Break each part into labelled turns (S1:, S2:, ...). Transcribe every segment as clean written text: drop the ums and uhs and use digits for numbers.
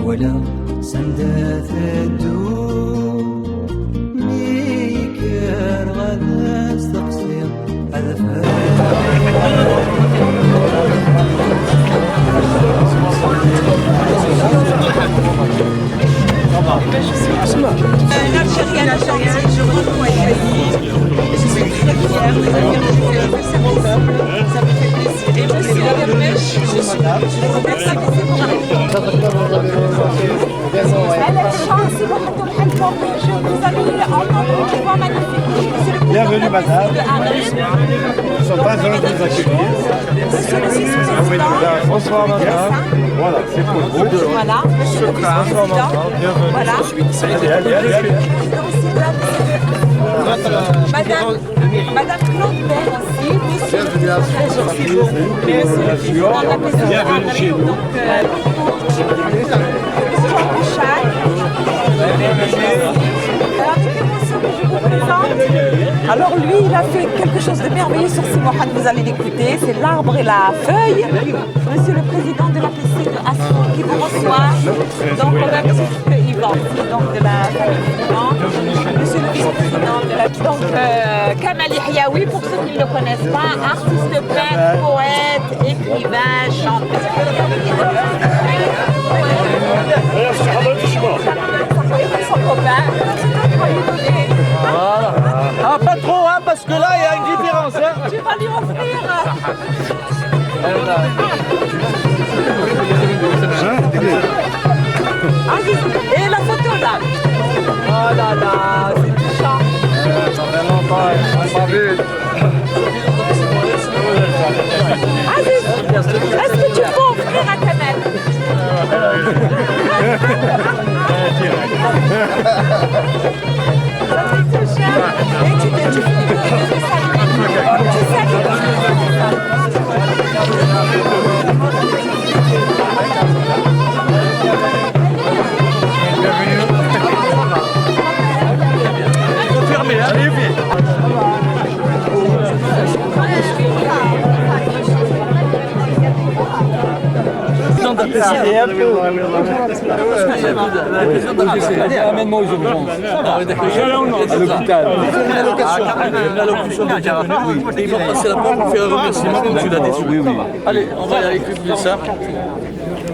S1: ولا سندات الدور ميكر غدا استقصير هذا
S2: Bienvenue madame, nous sommes très heureux de vous accueillir. Bonsoir madame, voilà, c'est pour vous.
S3: Voilà, monsieur le président,
S2: Bienvenue.
S3: voilà.
S2: Allez.
S3: Madame Claude Bert aussi, monsieur le président
S2: Bienvenue chez nous.
S3: Alors lui, il a fait quelque chose de merveilleux sur Simohan, vous allez l'écouter, c'est l'arbre et la feuille. Monsieur le président de la PC de Asfo qui vous reçoit, donc on a que Yvan, donc de la famille présidente, monsieur le vice-président de la... Donc Kamal Yahyaoui, pour ceux qui ne le connaissent pas, artiste peintre, poète, écrivain, chanteur. Son copain,
S4: Voilà. Ah, pas trop, hein, parce que là, il y a une différence. Hein.
S3: tu vas lui offrir. Et la photo là. Oh là là, c'est touchant.
S4: Ça fait longtemps, on n'a pas vu.
S3: Aziz, est-ce que tu peux offrir à Kamel? Et tu finis de
S4: Confirmé, hein. Amène-moi aux urgences. À l'hôpital. Il va passer la porte pour faire un remerciement comme tu l'as dit. Oui, oui. Allez, on va y aller écouter ça.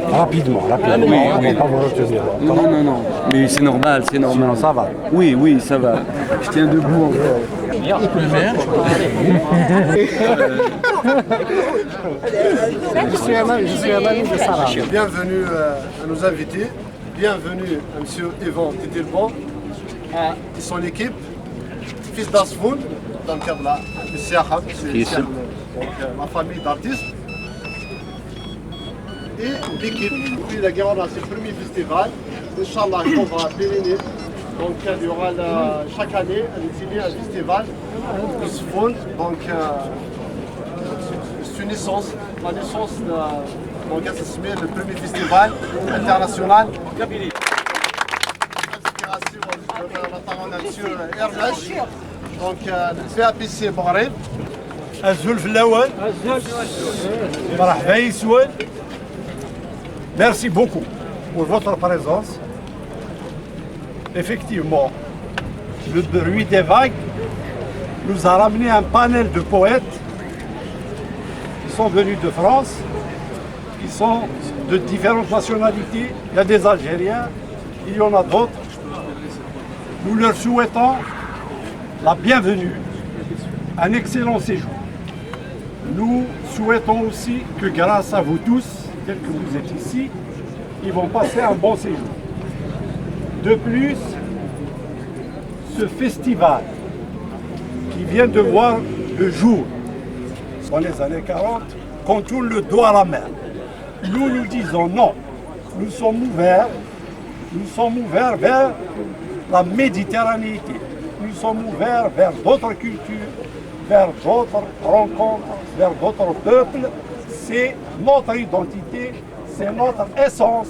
S2: Rapidement,
S4: Oui,
S2: on
S4: oui.
S2: va pas vous retenir.
S5: Non. Mais c'est normal, c'est normal.
S2: Sinon, ça va.
S5: Oui, ça va. Je tiens debout encore.
S4: Le maire.
S2: Je suis un ami de Sarah.
S6: Bienvenue à nos invités, bienvenue à M. Yvan Titilban et son équipe, fils d'Asfoun, dans le cadre de la Siahab, c'est ma famille d'artistes. Et l'équipe, puis la Guérande, c'est le premier festival, Inch'Allah, on va pérenniser. Donc il y aura chaque année un festival qui se fonde. Donc c'est une naissance, la naissance de le premier festival international. Inspiration de M. Hermès, donc le CAPC Bahreïn.
S2: الزول في الأول مرحبا يسوال. Merci beaucoup pour votre présence. Effectivement, le bruit des vagues nous a ramené un panel de poètes qui sont venus de France, qui sont de différentes nationalités. Il y a des Algériens, il y en a d'autres. Nous leur souhaitons la bienvenue, un excellent séjour. Nous souhaitons aussi que grâce à vous tous, tels que vous êtes ici, ils vont passer un bon séjour. De plus, ce festival qui vient de voir le jour dans les années 40, qu'on tourne le dos à la mer. Nous disons non. Nous sommes ouverts vers la méditerranéité. Nous sommes ouverts vers d'autres cultures, vers d'autres rencontres, vers d'autres peuples. C'est notre identité, c'est notre essence.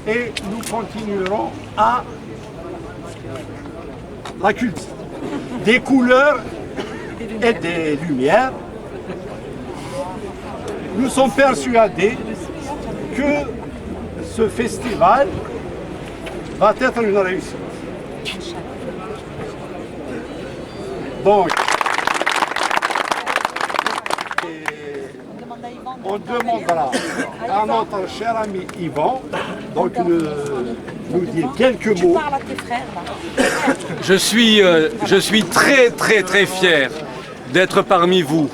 S2: Et nous continuerons à la culture. Des couleurs et des lumières. Nous sommes persuadés que ce festival va être une réussite. Donc, on demandera à notre cher ami Yvan donc, nous dire quelques mots.
S3: Parle à tes frères, là.
S5: Je suis très fier d'être parmi vous.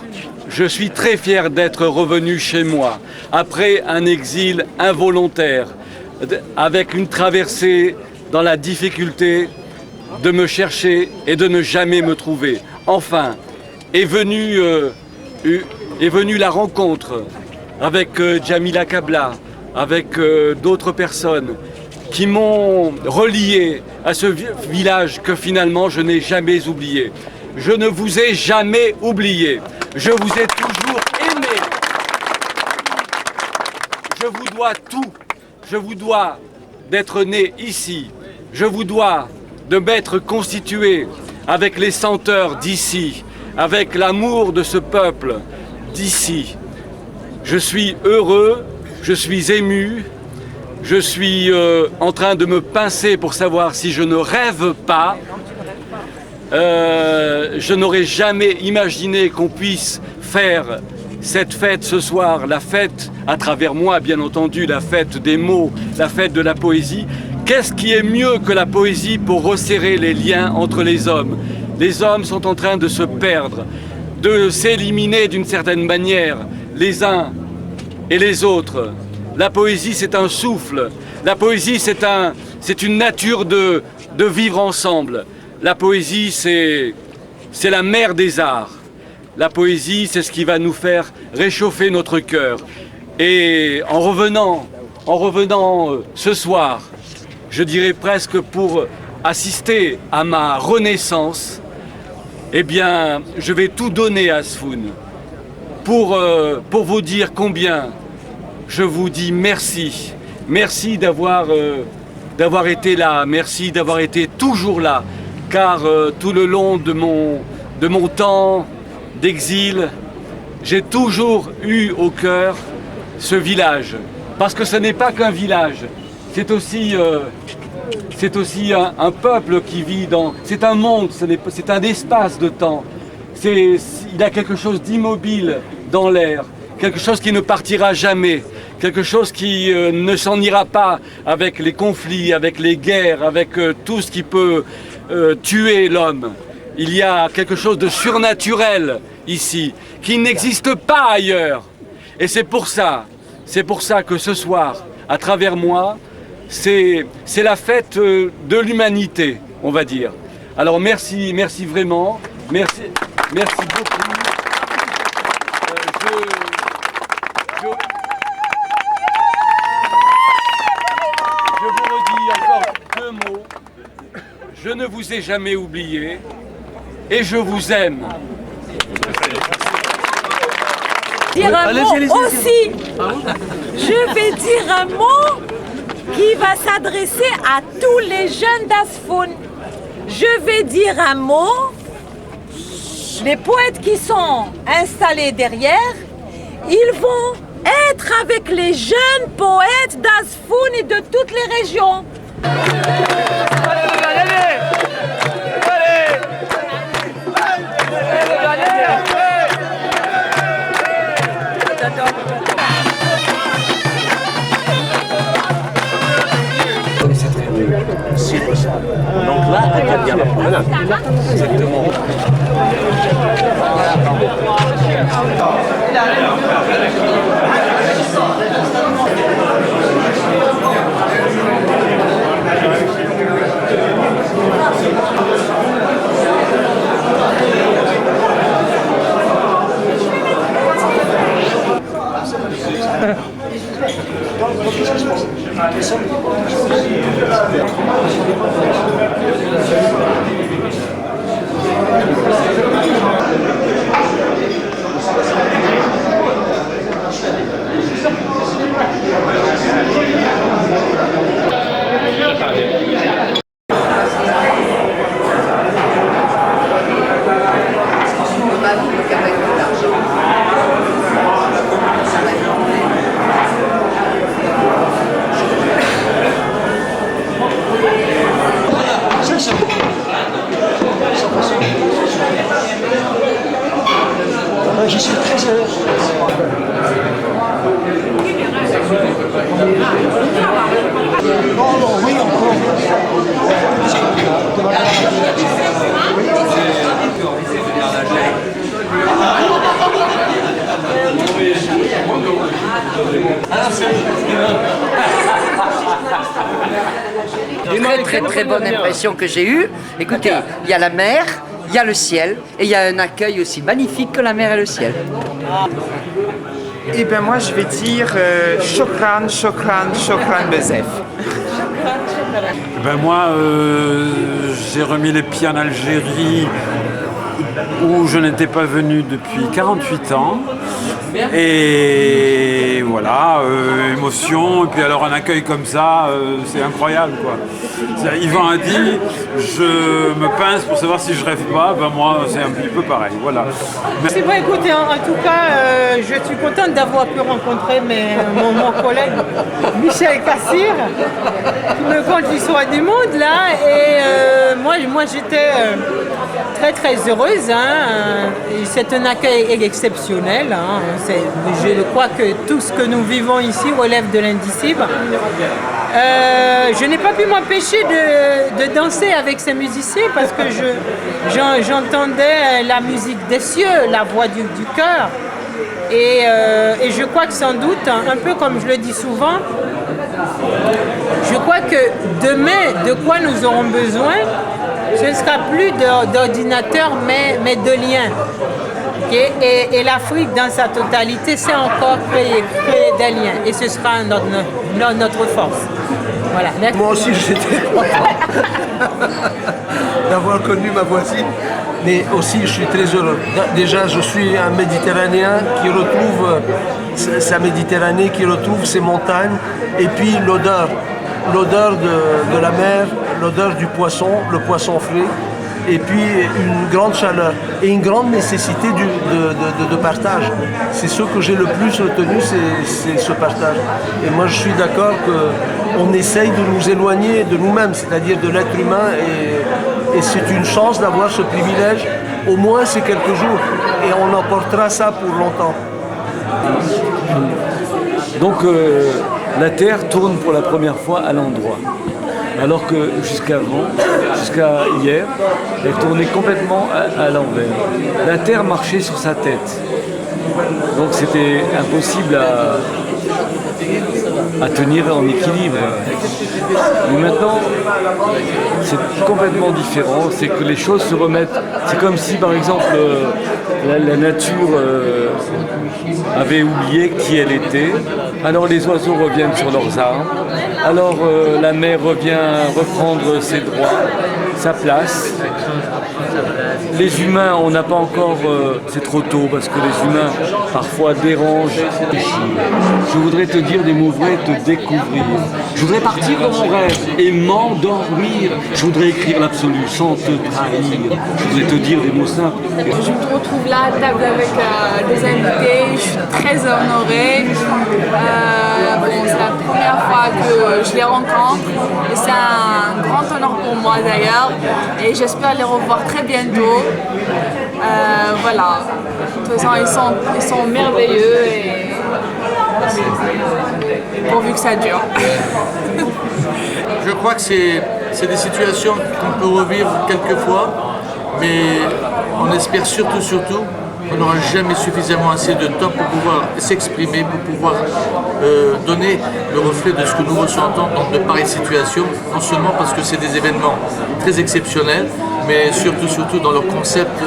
S5: Je suis très fier d'être revenu chez moi après un exil involontaire, avec une traversée dans la difficulté de me chercher et de ne jamais me trouver. Enfin, est venue la rencontre avec Jamila Kabla, avec d'autres personnes qui m'ont relié à ce village que finalement je n'ai jamais oublié. Je ne vous ai jamais oublié. Je vous ai toujours aimé. Je vous dois tout. Je vous dois d'être né ici. Je vous dois de m'être constitué avec les senteurs d'ici, avec l'amour de ce peuple d'ici. Je suis heureux, je suis ému, je suis en train de me pincer pour savoir si je ne rêve pas. Je n'aurais jamais imaginé qu'on puisse faire cette fête ce soir, la fête à travers moi bien entendu, la fête des mots, la fête de la poésie. Qu'est-ce qui est mieux que la poésie pour resserrer les liens entre les hommes? Les hommes sont en train de se perdre, de s'éliminer d'une certaine manière, les uns et les autres. La poésie, c'est un souffle. La poésie, c'est une nature de vivre ensemble. La poésie, c'est la mère des arts. La poésie, c'est ce qui va nous faire réchauffer notre cœur. Et en revenant ce soir, je dirais presque pour assister à ma renaissance, eh bien, je vais tout donner à Asfoun pour vous dire combien je vous dis merci. Merci d'avoir été là, merci d'avoir été toujours là, car tout le long de mon temps d'exil, j'ai toujours eu au cœur ce village. Parce que ce n'est pas qu'un village, c'est aussi un peuple qui vit dans... C'est un monde, c'est un espace de temps. Il y a quelque chose d'immobile dans l'air, quelque chose qui ne partira jamais, quelque chose qui ne s'en ira pas avec les conflits, avec les guerres, avec tout ce qui peut tuer l'homme. Il y a quelque chose de surnaturel ici, qui n'existe pas ailleurs. Et c'est pour ça que ce soir, à travers moi, c'est la fête de l'humanité, on va dire. Alors merci vraiment, merci beaucoup. Je vous redis encore 2 mots. Je ne vous ai jamais oublié et je vous aime.
S3: Dire un mot aussi. Je vais dire un mot qui va s'adresser à tous les jeunes d'Asfoun. Je vais dire un mot. Les poètes qui sont installés derrière, ils vont être avec les jeunes poètes d'Asfoun et de toutes les régions.
S4: Donc là, à Kadia. Voilà. Exactement.
S7: très bonne impression que j'ai eue. Écoutez, il y a la mer, il y a le ciel, et il y a un accueil aussi magnifique que la mer et le ciel.
S8: Eh bien moi je vais dire shokran, shokran, shokran bezef.
S9: Ben moi, j'ai remis les pieds en Algérie où je n'étais pas venu depuis 48 ans. Et voilà, émotion, et puis alors un accueil comme ça, c'est incroyable quoi. Yvan a dit, je me pince pour savoir si je rêve pas, ben moi c'est un petit peu pareil, voilà.
S10: C'est vrai, écoutez, en tout cas, je suis contente d'avoir pu rencontrer mon collègue Michel Cassir, qui me conte l'histoire du monde là, et moi j'étais très heureuse, hein. C'est un accueil exceptionnel, hein. Je crois que tout ce que nous vivons ici relève de l'indicible. Je n'ai pas pu m'empêcher de danser avec ces musiciens parce que j'entendais la musique des cieux, la voix du cœur. Et je crois que sans doute, un peu comme je le dis souvent, je crois que demain, de quoi nous aurons besoin, ce ne sera plus d'ordinateur, mais de liens. Et l'Afrique, dans sa totalité, sait encore créer des liens. Et ce sera notre force. Voilà.
S6: Moi aussi, j'étais content d'avoir connu ma voisine. Mais aussi, je suis très heureux. Déjà, je suis un Méditerranéen qui retrouve sa Méditerranée, qui retrouve ses montagnes. Et puis l'odeur de la mer, l'odeur du poisson, le poisson frais. Et puis une grande chaleur et une grande nécessité de partage. C'est ce que j'ai le plus retenu, c'est ce partage. Et moi je suis d'accord qu'on essaye de nous éloigner de nous-mêmes, c'est-à-dire de l'être humain, et c'est une chance d'avoir ce privilège, au moins ces quelques jours, et on emportera ça pour longtemps.
S5: Donc la Terre tourne pour la première fois à l'endroit. Alors que jusqu'à hier, elle tournait complètement à l'envers. La Terre marchait sur sa tête. Donc c'était impossible à tenir en équilibre. Mais maintenant, c'est complètement différent. C'est que les choses se remettent. C'est comme si, par exemple, la nature avait oublié qui elle était. Alors les oiseaux reviennent sur leurs arbres. Alors la mer revient reprendre ses droits, sa place. Les humains, on n'a pas encore... c'est trop tôt parce que les humains parfois dérangent. Je voudrais te dire des mots vrais, te découvrir. Je voudrais partir dans mon rêve et m'endormir. Je voudrais écrire l'absolu sans te trahir. Je voudrais te dire des mots simples.
S11: Je me retrouve là à table avec des invités. Je suis très honorée. C'est la première fois que je les rencontre. Et c'est un grand honneur pour moi d'ailleurs. Et j'espère les revoir très bientôt. Voilà. De toute façon, ils sont merveilleux et pourvu que ça dure.
S4: Je crois que c'est des situations qu'on peut revivre quelquefois, mais on espère surtout qu'on n'aura jamais suffisamment assez de temps pour pouvoir s'exprimer, pour pouvoir donner le reflet de ce que nous ressentons dans de pareilles situations, non seulement parce que c'est des événements très exceptionnels, mais surtout dans leur concept,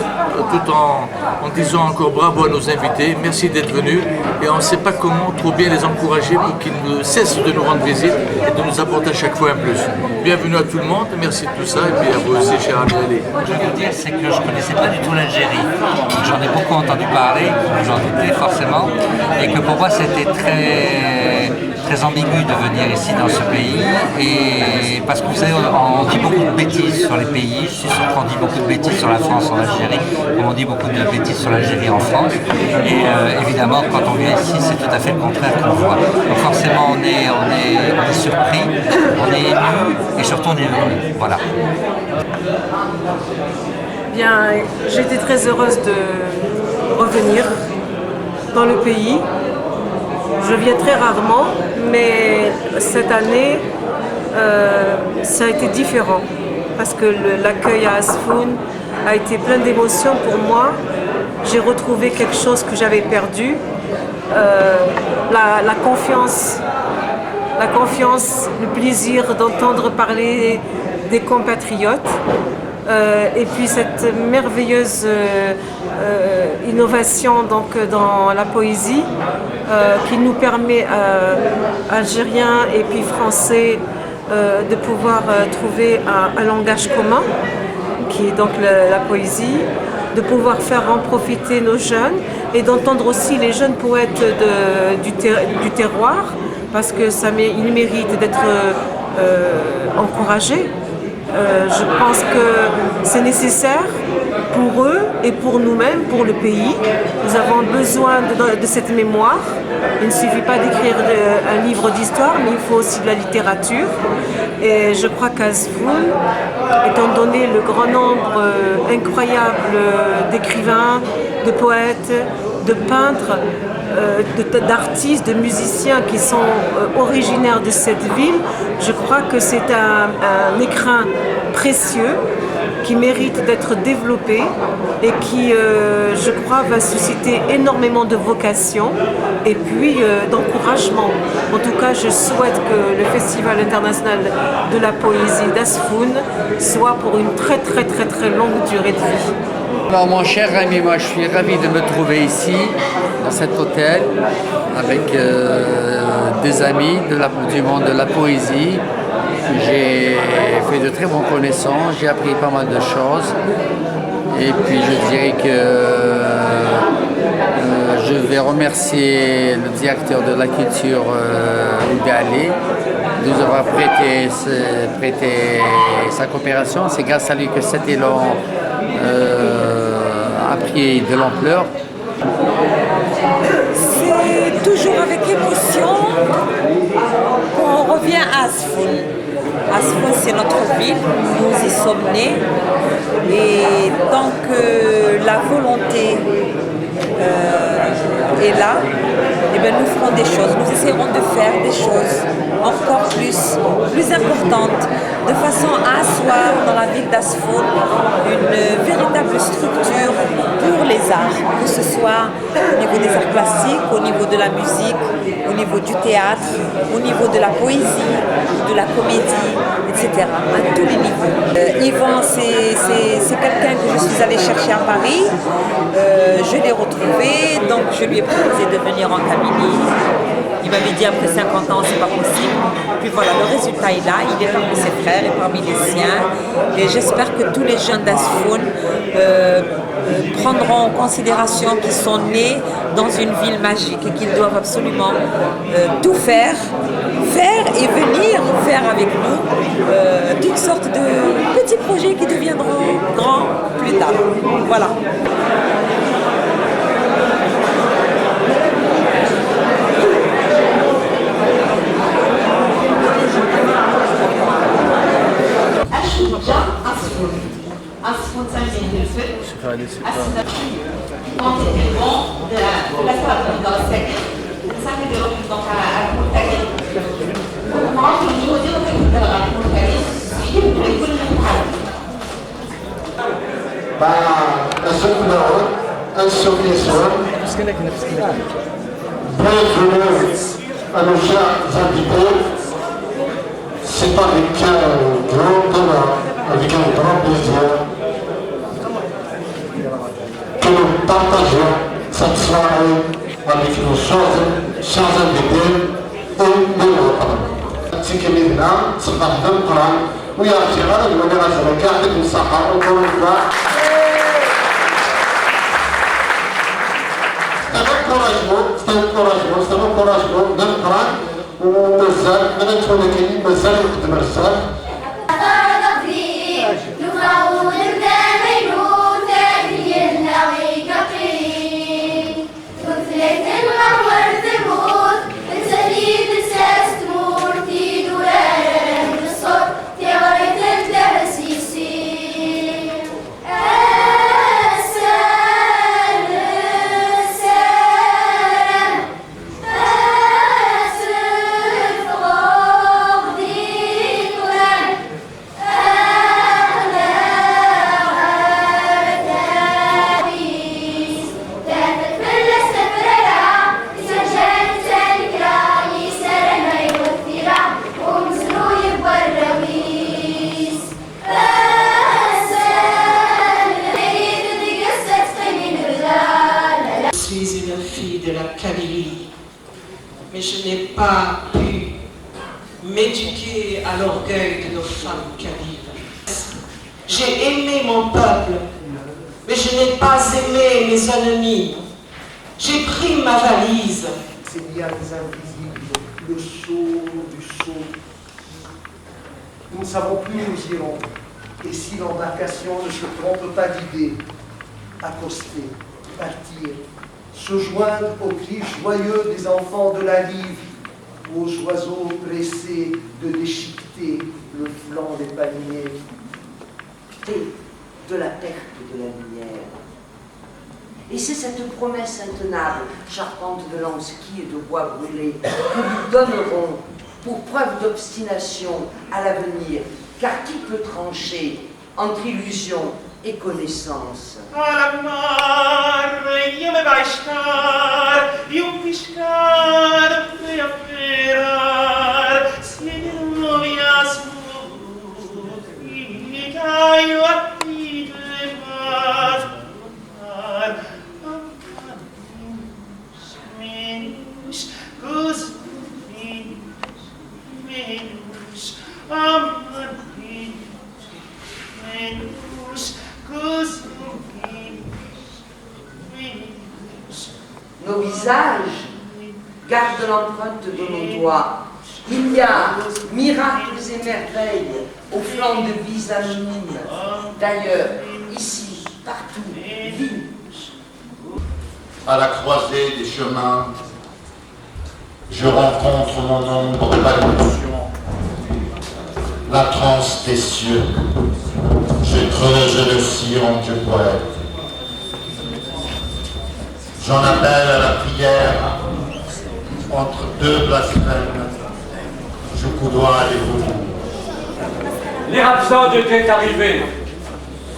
S4: tout en disant encore bravo à nos invités, merci d'être venus, et on ne sait pas comment trop bien les encourager pour qu'ils ne cessent de nous rendre visite et de nous apporter à chaque fois un plus. Bienvenue à tout le monde, merci de tout ça, et puis à vous aussi, cher ami Ali.
S12: Je veux dire, c'est que je ne connaissais pas du tout l'Algérie. J'en ai beaucoup entendu parler, j'en doutais forcément, et que pour moi c'était très ambigu de venir ici dans ce pays, et parce que vous savez, on dit beaucoup de bêtises sur les pays. Je suis sûr qu'on dit beaucoup de bêtises sur la France en Algérie, comme on dit beaucoup de bêtises sur l'Algérie en France, et évidemment quand on vient ici c'est tout à fait le contraire qu'on voit. Donc forcément on est surpris, on est ému, et surtout on est heureux. Voilà.
S13: Bien, j'étais très heureuse de revenir dans le pays. Je viens très rarement, mais cette année, ça a été différent parce que l'accueil à Asfoun a été plein d'émotions pour moi. J'ai retrouvé quelque chose que j'avais perdu, la confiance la confiance, le plaisir d'entendre parler des compatriotes. Et puis cette merveilleuse innovation donc, dans la poésie qui nous permet, Algériens et puis Français, de pouvoir trouver un langage commun, qui est donc la poésie, de pouvoir faire en profiter nos jeunes et d'entendre aussi les jeunes poètes du terroir, parce que ils méritent d'être encouragés. Je pense que c'est nécessaire pour eux et pour nous-mêmes, pour le pays. Nous avons besoin de cette mémoire. Il ne suffit pas d'écrire un livre d'histoire, mais il faut aussi de la littérature. Et je crois qu'Azfoun, étant donné le grand nombre incroyable d'écrivains, de poètes, de peintres, d'artistes, de musiciens qui sont originaires de cette ville, je crois que c'est un écrin précieux qui mérite d'être développé et qui, je crois, va susciter énormément de vocation et puis d'encouragement. En tout cas, je souhaite que le Festival international de la poésie d'Azfoun soit pour une très très très très longue durée de vie.
S7: Alors mon cher Rémi, moi je suis ravi de me trouver ici, dans cet hôtel, avec des amis du monde de la poésie. J'ai fait de très bonnes connaissances, j'ai appris pas mal de choses. Et puis je dirais que je vais remercier le directeur de la culture Oudalé de nous avoir prêté sa coopération. C'est grâce à lui que cet élan a pris de l'ampleur.
S3: C'est toujours avec émotion qu'on revient à Azfoun. Azfoun, c'est notre ville, nous y sommes nés. Et tant que la volonté est là, eh bien, nous ferons des choses, nous essaierons de faire des choses encore plus importantes, de façon à asseoir dans la ville d'Azfoun une véritable structure pour les arts, que ce soit au niveau des arts classiques, au niveau de la musique, au niveau du théâtre, au niveau de la poésie, de la comédie, etc., à tous les niveaux. Yvan, c'est quelqu'un que je suis allée chercher à Paris, je l'ai retrouvé, donc je lui ai proposé de venir en Kabylie. Il m'avait dit après 50 ans, c'est pas possible. Puis voilà, le résultat est là, il est parmi ses frères et parmi les siens. Et j'espère que tous les jeunes d'Azfoun prendront en considération qu'ils sont nés dans une ville magique et qu'ils doivent absolument tout faire et venir faire avec nous toutes sortes de petits projets qui deviendront grands plus tard. Voilà.
S14: Bienvenue à nos chers invités. C'est avec un grand honneur, avec un grand plaisir que nous partageons cette soirée avec nos chers invités et nos repas. تكملنا صباح القرآن ويا صغار الولي غازي يعطيكم الصحة encore une fois. C'est un encouragement نقرأ ومازال ما نتولى كاينين مازال نقدم الرسالة.
S15: m'éduquer à l'orgueil de nos femmes calives. J'ai aimé mon peuple, mais je n'ai pas aimé mes ennemis. J'ai pris ma valise.
S16: Il y a des invisibles, le saut du saut. Nous ne savons plus où nous irons. Et si l'embarcation ne se trompe pas d'idée, accoster, partir, se joindre aux cris joyeux des enfants de la Live, ou aux oiseaux pressés de déchiqueter le flanc des palmiers.
S17: De la perte de la lumière. Et c'est cette promesse intenable, charpente de lanski et de bois brûlés, que nous donnerons pour preuve d'obstination à l'avenir, car qui peut trancher entre illusion et connaissance? Nos visages gardent l'empreinte de nos doigts. Il y a miracles et merveilles au flanc de vies anonymes. D'ailleurs, ici, partout, vie.
S14: À la croisée des chemins, je rencontre mon ombre balbutiant, la transe des cieux. Je creuse le sillon du poète. J'en appelle à la prière entre deux blasphèmes. Je coudoie les vaudous.
S5: Les rhapsodes étaient arrivés.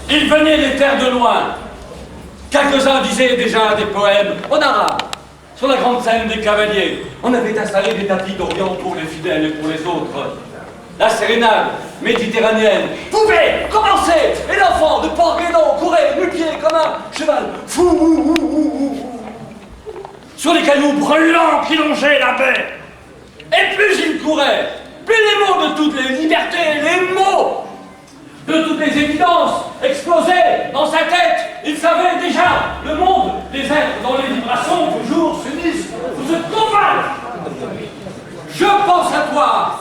S5: Ils venaient des terres de loin. Quelques-uns disaient déjà des poèmes en arabe. Sur la grande scène des cavaliers, on avait installé des tapis d'Orient pour les fidèles et pour les autres. La sérénade méditerranéenne pouvait commencer, et l'enfant de Port-Guédon courait nu-pied comme un cheval fou sur les cailloux brûlants qui longeaient la baie. Et plus il courait, plus les mots de toutes les libertés, les mots de toutes les évidences explosaient dans sa tête. Il savait déjà le monde des êtres dont les vibrations toujours s'unissent ou se combattent. Je pense à toi,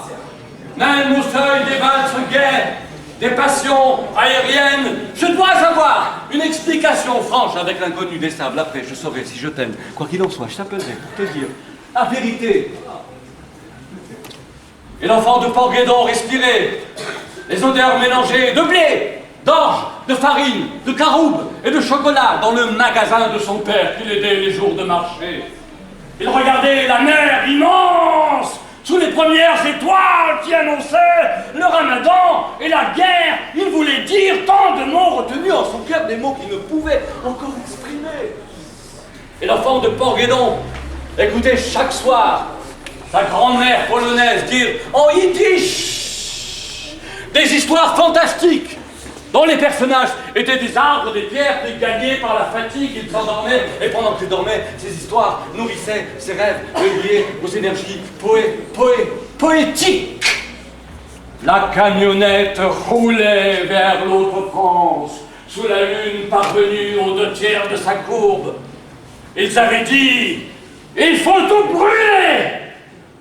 S5: même au seuil des valses gaies, des passions aériennes. Je dois avoir une explication franche avec l'inconnu des sables. Après, je saurai si je t'aime. Quoi qu'il en soit, je t'appellerai pour te dire la vérité. Et l'enfant de Port-Guédon respirait les odeurs mélangées de blé, d'orge, de farine, de caroube et de chocolat dans le magasin de son père qui l'aidait les jours de marché. Il regardait la mer immense sous les premières étoiles qui annonçaient le ramadan et la guerre. Il voulait dire tant de mots retenus en son cœur, des mots qu'il ne pouvait encore exprimer. Et l'enfant de Port-Guédon écoutait chaque soir sa grand-mère polonaise dire en yiddish des histoires fantastiques dont les personnages étaient des arbres, des pierres, des gagnés par la fatigue. Ils s'endormaient, et pendant qu'ils dormaient, ces histoires nourrissaient ses rêves liés aux énergies poétiques. La camionnette roulait vers l'autre France, sous la lune parvenue aux 2/3 de sa courbe. Ils avaient dit, il faut tout brûler,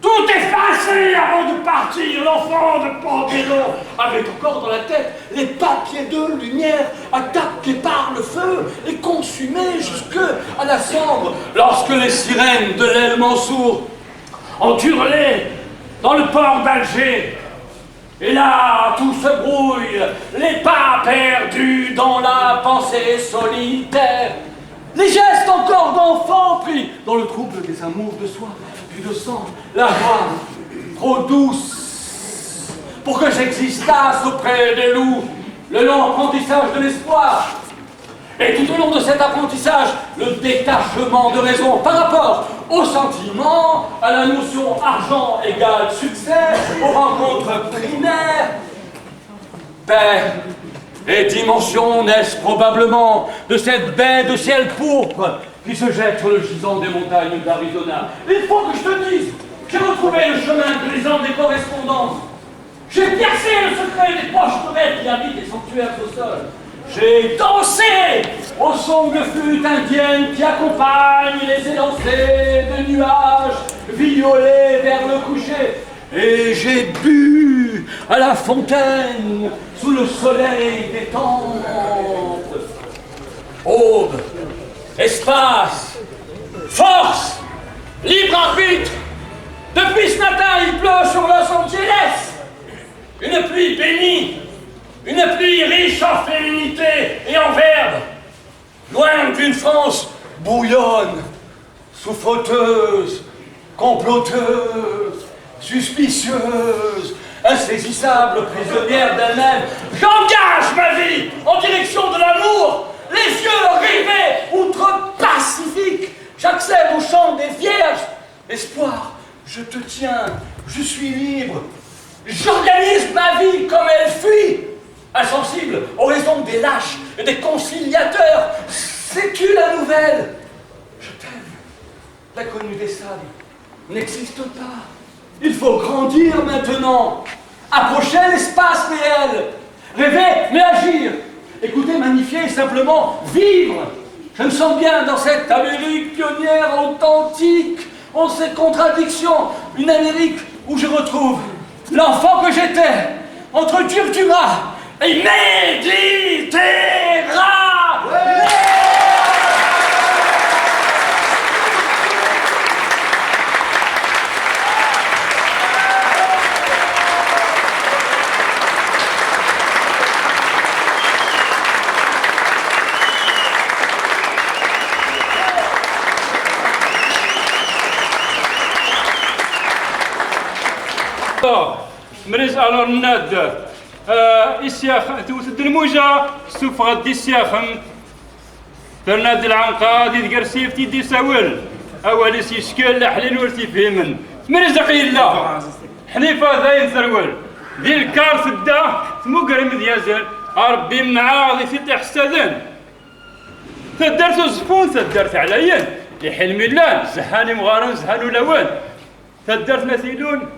S5: tout effacer avant de partir. L'enfant de Port-Guédon avait encore dans la tête les papiers de lumière attaqués par le feu et consumés jusqu'à la cendre. Lorsque les sirènes de l'El Mansour ont hurlé dans le port d'Alger, et là, tout se brouille, les pas perdus dans la pensée solitaire, les gestes encore d'enfants pris dans le trouble des amours de soi, puis de sang, la voix trop douce pour que j'existasse auprès des loups, le long apprentissage de l'espoir. Et tout au long de cet apprentissage, le détachement de raison par rapport au sentiment, à la notion argent égale succès, aux rencontres primaires. Paix et dimension naissent probablement de cette baie de ciel pourpre qui se jette sur le gisant des montagnes d'Arizona. Il faut que je te dise
S18: J'ai retrouvé le chemin grisant des correspondances. J'ai percé le secret des poches toilettes qui habitent les sanctuaires au sol. J'ai dansé au son de flûte indienne qui accompagne les élancés de nuages violets vers le coucher. Et j'ai bu à la fontaine sous le soleil des temples. Aube, espace, force, libre arbitre. Depuis ce matin, il pleut sur Los Angeles. Une pluie bénie, une pluie riche en féminité et en verbe. Loin d'une France bouillonne, souffreteuse, comploteuse, suspicieuse, insaisissable, prisonnière d'elle-même. J'engage ma vie en direction de l'amour, les yeux rivés outre-Pacifique. J'accède au chant des vierges. Espoir, je te tiens, je suis libre. J'organise ma vie comme elle fuit. Insensible aux raisons des lâches et des conciliateurs. Sais-tu la nouvelle? Je t'aime. L'inconnu des sables n'existe pas. Il faut grandir maintenant. Approcher l'espace réel. Rêver, mais agir. Écouter, magnifier et simplement vivre. Je me sens bien dans cette Amérique pionnière authentique. En ces contradictions. Une Amérique où je retrouve l'enfant que j'étais entre Turtura et Méditerranée.
S19: مريز على الناد إسياخ توت الدلموجة سوف غدي إسياخم فرناد العنقاد يذكر سيفتي دي ساول أولي سيشكال لحلين ورتي فهمن مريز قيلا حنيفة ذاين ثرول ذي الكارث الدا ثموقر مذيازل ربي منعاضي في تحسدن تدرت الزفون تدرت عليا لحلم الله زهاني مغارن زهانو لوان تدرت مثيلون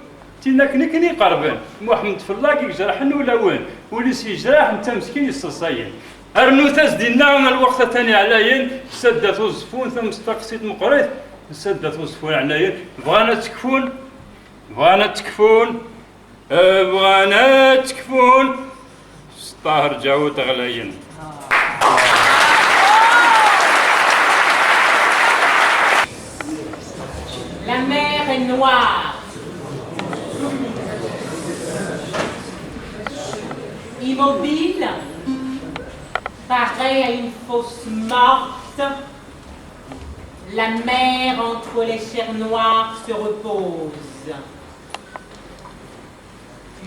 S19: تينا كنكني قربان محمد فلاكي جرح ولاوان وليس يجرح انت مسكين الصصايين ارنو تزدينا من الوقت ثاني عليين سدت الزفون ثم استقصيت مقريت سدت الزفون عليين بغانا تكفون بغانا تكفون بغانا تكفون طاهر جاو تغلاين
S10: La mer est noire. Immobile, pareil à une fosse morte, la mer entre les chairs noires se repose.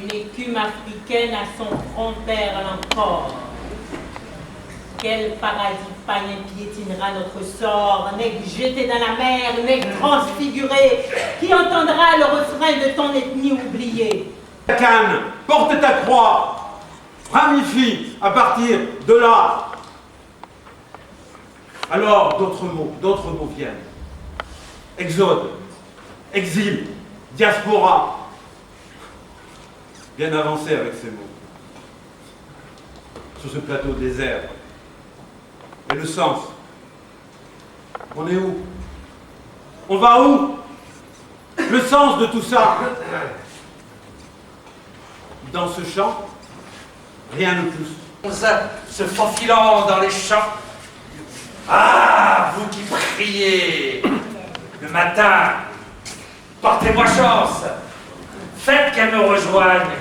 S10: Une écume africaine à son front perle encore. Quel paradis païen piétinera notre sort, n'est jeté dans la mer, n'est transfiguré, qui entendra le refrain de ton ethnie oubliée.
S9: Cannes, porte ta croix, ramifie à partir de là. Alors d'autres mots viennent. Exode, exil, diaspora. Bien avancé avec ces mots. Sur ce plateau désert. Et le sens. On est où? On va où? Le sens de tout ça. Dans ce champ, rien de plus.
S20: Se faufilant dans les champs. Ah, vous qui priez le matin, portez-moi chance. Faites qu'elle me rejoigne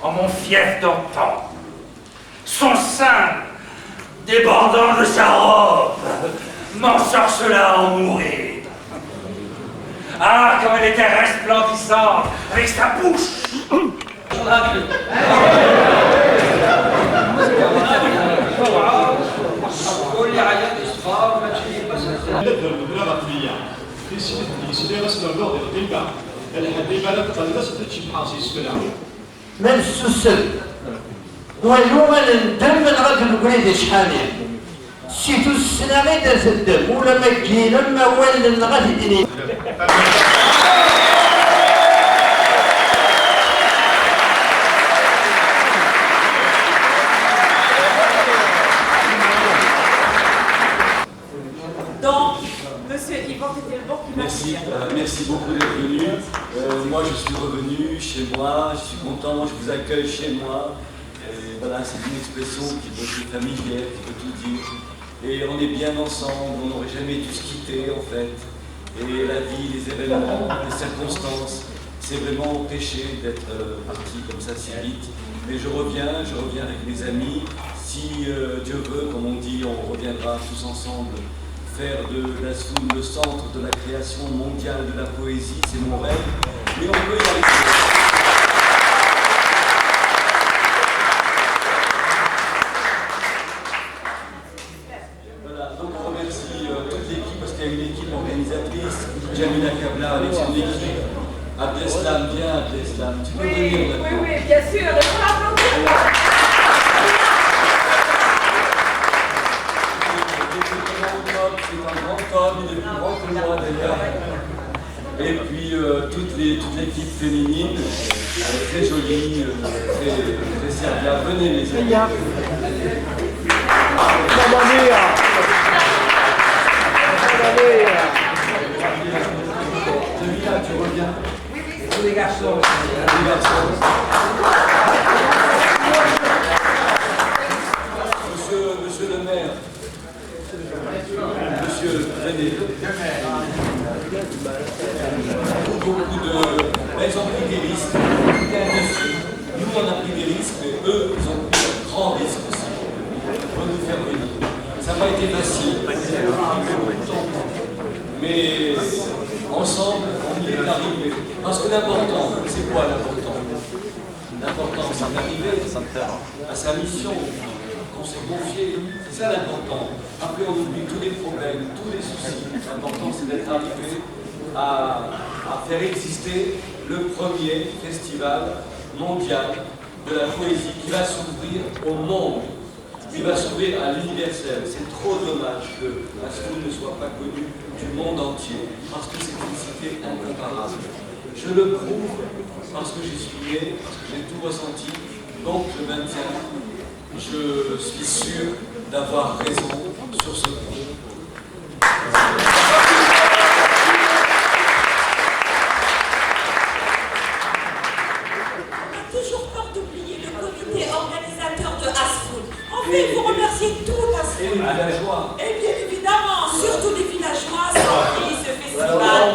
S20: en mon fief d'antan. Son sein, débordant de sa robe, m'ensorcela en mourir. Ah, comme elle était resplendissante avec sa bouche.
S14: ما نسوسل واليوم ندم الراجل قريد شحالي سيتو السنة غير دارت الدم ولا ما كاين ما والد غادي
S5: je suis revenu chez moi, je suis content, je vous accueille chez moi. Et voilà, c'est une expression qui peut être familière, qui peut tout dire. Et on est bien ensemble, on n'aurait jamais dû se quitter en fait. Et la vie, les événements, les circonstances, c'est vraiment péché d'être parti comme ça si vite. Mais je reviens avec mes amis. Si Dieu veut, comme on dit, on reviendra tous ensemble faire de l'Asfoun le centre de la création mondiale de la poésie, c'est mon rêve. Mais on peut y arriver. Voilà, donc on remercie toute l'équipe parce qu'il y a une équipe organisatrice. Jamila Kabla avec son équipe. Abdeslam, viens Abdeslam. Tu peux venir
S3: Oui, oui, bien sûr.
S5: C'est un grand homme, il est plus grand que moi d'ailleurs. Et puis toute l'équipe féminine, très jolie, très serviable. Venez les amis. Jamila, tu reviens? Tous les garçons. Les garçons. Monsieur le maire. Monsieur, venez. Beaucoup de... Ils ont pris des risques. Nous, on a pris des risques, mais eux, ils ont pris un grand risque aussi pour nous faire venir. Ça n'a pas été facile. Mais ensemble, on y est arrivé. Parce que l'important, c'est quoi l'important? L'important, c'est d'arriver à sa mission qu'on s'est confiée. C'est ça l'important. Après, on oublie tous les problèmes, tous les soucis. L'important, c'est d'être arrivé à faire exister le premier festival mondial de la poésie qui va s'ouvrir au monde, qui va s'ouvrir à l'universel. C'est trop dommage que Asfoun ne soit pas connu du monde entier, parce que c'est une cité incomparable. Je le prouve parce que j'y suis né, parce que j'ai tout ressenti, donc je maintiens. Je suis sûr d'avoir raison sur ce point.
S15: Toujours peur d'oublier le comité organisateur de Asfoun. En fait, vous remerciez tout Asfoun.
S5: Et les villageois.
S15: Et bien évidemment, surtout les villageois sans qui ce festival.